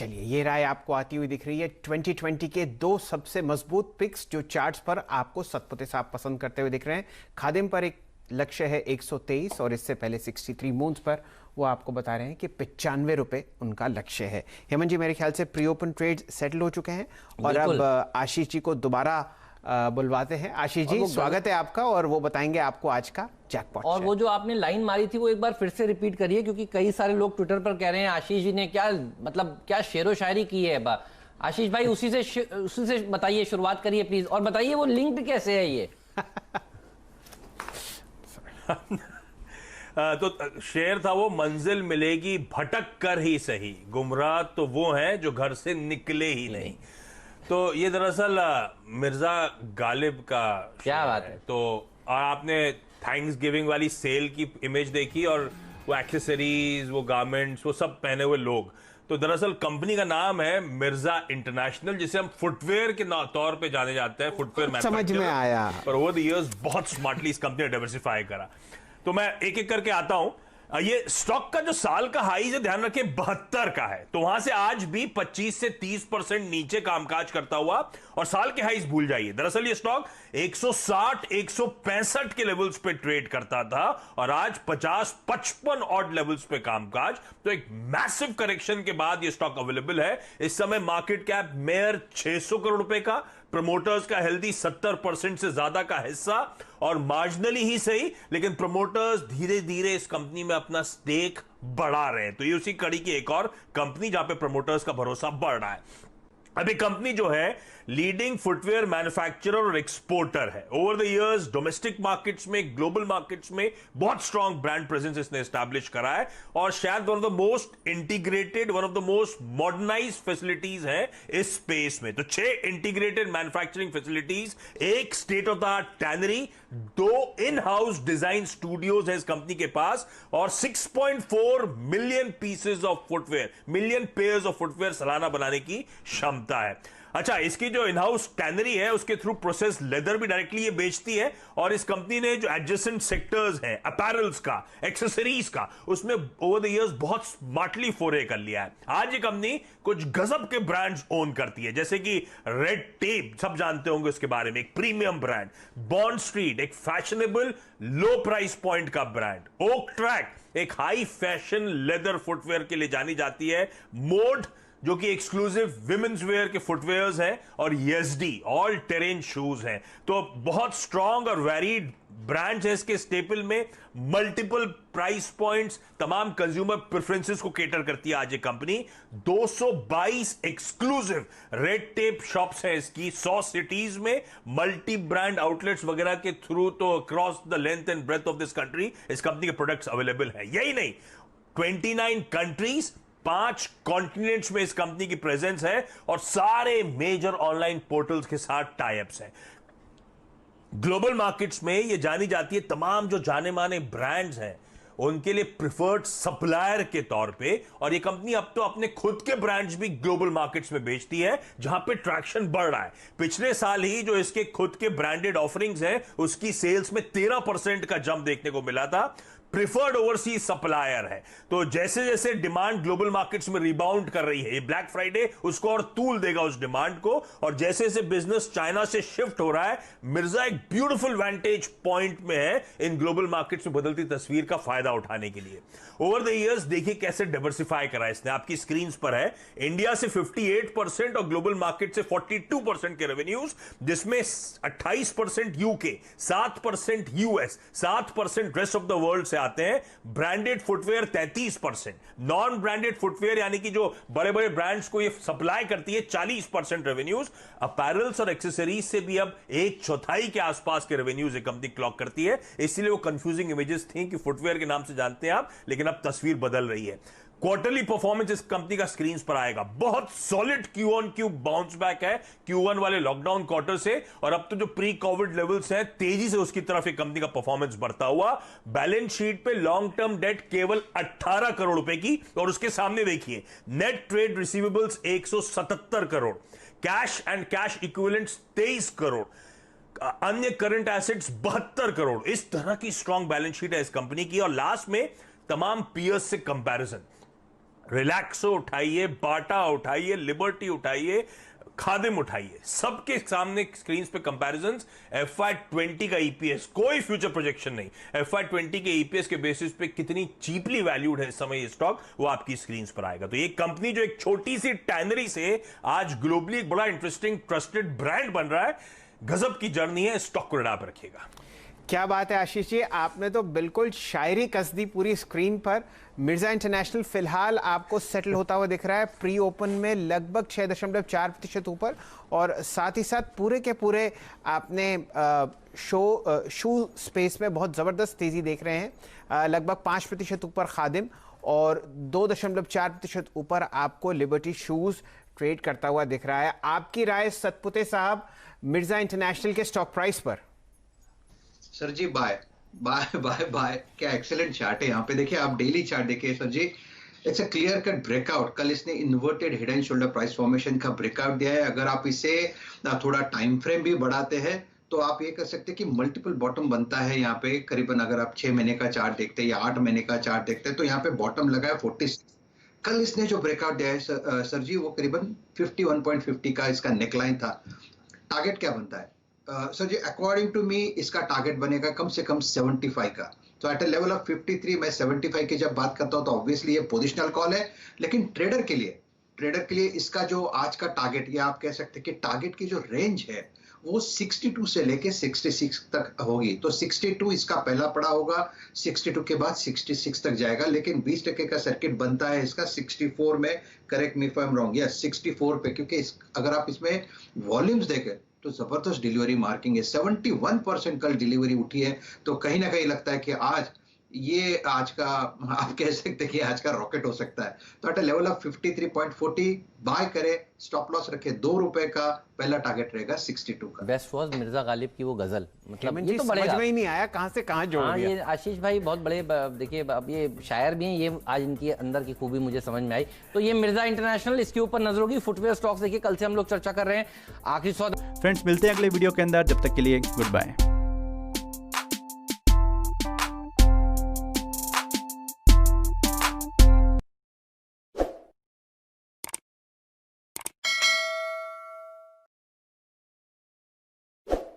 चलिए, ये राय आपको आती हुई दिख रही है। 2020 के दो सबसे मजबूत पिक्स जो चार्ट्स पर आपको सतपुते साहब पसंद करते हुए दिख रहे हैं। खादिम पर एक लक्ष्य है 123 और इससे पहले 63 मून्स पर वो आपको बता रहे हैं कि 95 रुपए उनका लक्ष्य है। हेमंत जी, मेरे ख्याल से प्री ओपन ट्रेड सेटल हो चुके हैं और अब आशीष जी को दोबारा बुलवाते हैं। आशीष जी, स्वागत है आपका और वो बताएंगे आपको आज का जैकपॉट। और वो जो आपने लाइन मारी थी वो एक बार फिर से रिपीट करिए, क्योंकि कई सारे लोग ट्विटर पर कह रहे हैं आशीष जी ने क्या शेरो शायरी की है। आशीष भाई उसी से बताइए, शुरुआत करिए प्लीज, और बताइए वो लिंक्ड कैसे है ये। तो शेर था वो, मंजिल मिलेगी भटक कर ही सही, गुमराह तो वो हैं जो घर से निकले ही नहीं। तो ये दरअसल मिर्जा गालिब का क्या बात है। तो आपने थैंक्स गिविंग वाली सेल की इमेज देखी और वो एक्सेसरीज, वो गारमेंट्स, वो सब पहने हुए लोग। तो दरअसल कंपनी का नाम है मिर्जा इंटरनेशनल, जिसे हम फुटवेयर के तौर पे जाने जाते हैं, फुटवेयर समझ में आया। पर ओवर द इयर्स बहुत स्मार्टली इस कंपनी ने डाइवर्सिफाई करा। तो मैं एक एक करके आता हूं। ये स्टॉक का जो साल का हाई है, ध्यान रखें 72 का है, तो वहां से आज भी 25 से 30% नीचे कामकाज करता हुआ, और साल के हाईज भूल जाइए। दरअसल ये स्टॉक 160 165 के लेवल्स पे ट्रेड करता था और आज 50-55 ऑड लेवल्स पे कामकाज। तो एक मैसिव करेक्शन के बाद ये स्टॉक अवेलेबल है। इस समय मार्केट कैप मेयर 600 करोड़ रुपए का, प्रमोटर्स का हेल्दी 70% से ज्यादा का हिस्सा, और मार्जिनली ही सही लेकिन प्रमोटर्स धीरे धीरे इस कंपनी में अपना स्टेक बढ़ा रहे हैं। तो ये उसी कड़ी की एक और कंपनी जहां पे प्रमोटर्स का भरोसा बढ़ रहा है। अभी कंपनी जो है लीडिंग फुटवेयर मैन्युफैक्चरर और एक्सपोर्टर है। Over the years domestic markets में, ग्लोबल मार्केट्स में बहुत स्ट्रॉन्ग ब्रांड प्रेजेंस इसने एस्टैब्लिश करा है, और शायद one of the most integrated, one of the most modernised facilities है इस स्पेस में। तो 6 इंटीग्रेटेड मैन्युफैक्चरिंग फैसिलिटीज, एक state of the art tannery, 2 in house design studios है इस कंपनी के पास, और 6.4 million pieces of footwear, million pairs of footwear सालाना बनाने की क्षमता है। अच्छा, इसकी जो इन हाउस टैनरी है उसके थ्रू प्रोसेस लेदर भी डायरेक्टली ये बेचती है, और इस कंपनी ने जो एडजेसेंट सेक्टर्स हैं, अपैरल्स का, एक्सेसरीज का, उसमें ओवर द इयर्स बहुत स्मार्टली फोरे कर लिया है। आज ये कंपनी कुछ गजब के ब्रांड्स ओन करती है, जैसे कि रेड टेप, सब जानते होंगे उसके बारे में, एक प्रीमियम ब्रांड, बॉन्ड स्ट्रीट एक फैशनेबल लो प्राइस पॉइंट का ब्रांड, ओक ट्रैक एक हाई फैशन लेदर फुटवेयर के लिए जानी जाती है, मोड जो कि एक्सक्लूसिव विमेंस वेयर के फुटवेयर्स हैं, और येसडी ऑल टेरेन शूज हैं। तो बहुत स्ट्रॉन्ग और वेरीड ब्रांड्स हैं इसके स्टेपल में, मल्टीपल प्राइस पॉइंट्स, तमाम कंज्यूमर प्रेफरेंसेस को केटर करती है आज ये company. 222 exclusive red tape shops हैं इसकी 100 सिटीज में, मल्टी ब्रांड आउटलेट्स वगैरह के थ्रू तो across the length and breadth of this country इस कंपनी के प्रोडक्ट्स अवेलेबल है। यही नहीं, 29 कंट्रीज, 5 कॉन्टिनेंट्स में इस कंपनी की प्रेजेंस है, और सारे मेजर ऑनलाइन पोर्टल्स के साथ टाइप्स हैं। ग्लोबल मार्केट्स में ये जानी जाती है, तमाम जो जाने माने ब्रांड्स हैं उनके लिए प्रिफर्ड सप्लायर के तौर पे, और ये कंपनी अब तो अपने खुद के ब्रांड्स भी ग्लोबल मार्केट्स में बेचती है, जहां पे ट्रैक्शन बढ़ रहा है। पिछले साल ही जो इसके खुद के ब्रांडेड ऑफरिंग्स हैं उसकी सेल्स में 13% का जंप देखने को मिला था। प्रिफर्ड ओवरसीज सप्लायर है। तो जैसे जैसे डिमांड ग्लोबल मार्केट्स में रिबाउंड कर रही है, ये ब्लैक फ्राइडे उसको और तूल देगा उस डिमांड को, और जैसे जैसे बिजनेस चाइना से शिफ्ट हो रहा है, मिर्जा एक ब्यूटीफुल वेंटेज पॉइंट में है इन ग्लोबल मार्केट्स में बदलती तस्वीर का फायदा उठाने के लिए। ओवर द इयर्स देखिए कैसे डाइवर्सिफाई करा है इसने, आपकी स्क्रीन पर है। इंडिया से 58% और ग्लोबल मार्केट से 42% के रेवेन्यूज, जिसमें 28% UK, 7% US, 7% rest of the world से आते हैं। Branded footwear 33%, non branded footwear यानी कि जो बड़े बड़े ब्रांड्स को ये सप्लाई करती है 40% रेवेन्यूज। अपैरल्स और एक्सेसरीज से भी अब 1/4 के आसपास के रेवेन्यूज ये कंपनी क्लॉक करती है। इसलिए वो कंफ्यूजिंग इमेजेस थी कि फुटवेयर के नाम से जानते हैं आप, लेकिन अब तस्वीर बदल रही है। क्वार्टरली परफॉर्मेंस इस कंपनी का स्क्रीन पर आएगा, बहुत solid Q on Q bounce back है Q1 वाले लॉकडाउन क्वार्टर से, और अब तो जो प्री कोविड लेवल्स हैं तेजी से उसकी तरफ एक कंपनी का परफॉर्मेंस बढ़ता हुआ। बैलेंस शीट पे लॉन्ग टर्म डेट केवल 18 करोड़ रुपए की, और उसके सामने देखिए net trade receivables 177 crore, cash and cash equivalents 23 crore, अन्य करंट एसेट्स 72 करोड़। इस तरह की स्ट्रॉन्ग बैलेंस शीट है इस कंपनी की, और लास्ट में तमाम पीयर्स से कंपैरिजन, रिलैक्सो उठाइए, बाटा उठाइए, लिबर्टी उठाइए, खादिम उठाइए, सबके सामने स्क्रीन पे कंपैरिजंस। FY20 का ईपीएस, कोई फ्यूचर प्रोजेक्शन नहीं, FY20 के ईपीएस के बेसिस पे कितनी चीपली वैल्यूड है इस समय ये स्टॉक, वो आपकी स्क्रीन पर आएगा। तो ये कंपनी जो एक छोटी सी टैनरी से आज ग्लोबली एक बड़ा इंटरेस्टिंग ट्रस्टेड ब्रांड बन रहा है, गजब की जर्नी है, स्टॉक को रडार पर रखिएगा। क्या बात है आशीष जी, आपने तो बिल्कुल शायरी कस दी पूरी स्क्रीन पर। मिर्जा इंटरनेशनल फिलहाल आपको सेटल होता हुआ दिख रहा है प्री ओपन में लगभग 6.4% ऊपर, और साथ ही साथ पूरे के पूरे आपने शू स्पेस में बहुत ज़बरदस्त तेज़ी देख रहे हैं। लगभग 5% ऊपर खादिम और 2.4% ऊपर आपको लिबर्टी शूज़ ट्रेड करता हुआ दिख रहा है। आपकी राय सतपुते साहब मिर्जा इंटरनेशनल के स्टॉक प्राइस पर? Sir ji buy buy buy buy, क्या एक्सेलेंट चार्ट है। यहाँ पे देखिए, आप डेली चार्ट देखिए sir ji, it's a clear cut breakout. कल इसने inverted head and shoulder price formation का ब्रेकआउट दिया है। अगर आप इसे थोड़ा टाइम फ्रेम भी बढ़ाते हैं तो आप ये कह सकते हैं कि मल्टीपल बॉटम बनता है यहाँ पे। करीबन अगर आप 6 महीने का चार्ट देखते हैं या 8 महीने का चार्ट देखते हैं तो यहाँ पे बॉटम लगा है 46। कल इसने जो ब्रेकआउट दिया है सर जी, वो करीबन 51.50 का इसका नेकलाइन था। टारगेट क्या बनता है sir ji? According to me इसका टारगेट बनेगा कम से कम 75 का। तो एट अ लेवल ऑफ 53 मैं 75 की जब बात करता हूं तो ऑब्वियसली ये पोजिशनल कॉल है, लेकिन ट्रेडर के लिए इसका जो आज का टारगेट, या आप कह सकते हैं कि टारगेट की जो रेंज है वो 62 से लेके 66 तक होगी। तो 62 इसका पहला पड़ा होगा, 62 के बाद 66 तक जाएगा, लेकिन 20% का सर्किट बनता है इसका 64 में। Correct me if I am wrong, yes 64 पे, क्योंकि अगर आप इसमें वॉल्यूम्स देखें तो जबरदस्त डिलीवरी मार्किंग है। 71% कल डिलीवरी उठी है। तो कहीं ना कहीं लगता है कि आज का आप कह सकते हैं कि आज का रॉकेट हो सकता है। तो at a level of 53.40 buy करे, स्टॉप लॉस रखे 2 रुपए का, पहला टारगेट रहेगा 62 का। बेस्ट वॉज मिर्जा गालिब की वो गजल, मतलब ये तो समझ में ही नहीं आया कहां से कहां जोड़ दिया। ये आशीष भाई बहुत बड़े, देखिए अब ये शायर भी हैं, ये आज इनकी अंदर की खूबी मुझे समझ में आई। तो ये मिर्जा इंटरनेशनल, इसके ऊपर नजर होगी। फुटवेयर स्टॉक्स देखिए, कल से हम लोग चर्चा कर रहे हैं आखिरी 100। फ्रेंड्स, मिलते हैं अगले वीडियो के अंदर, जब तक के लिए गुड बाय।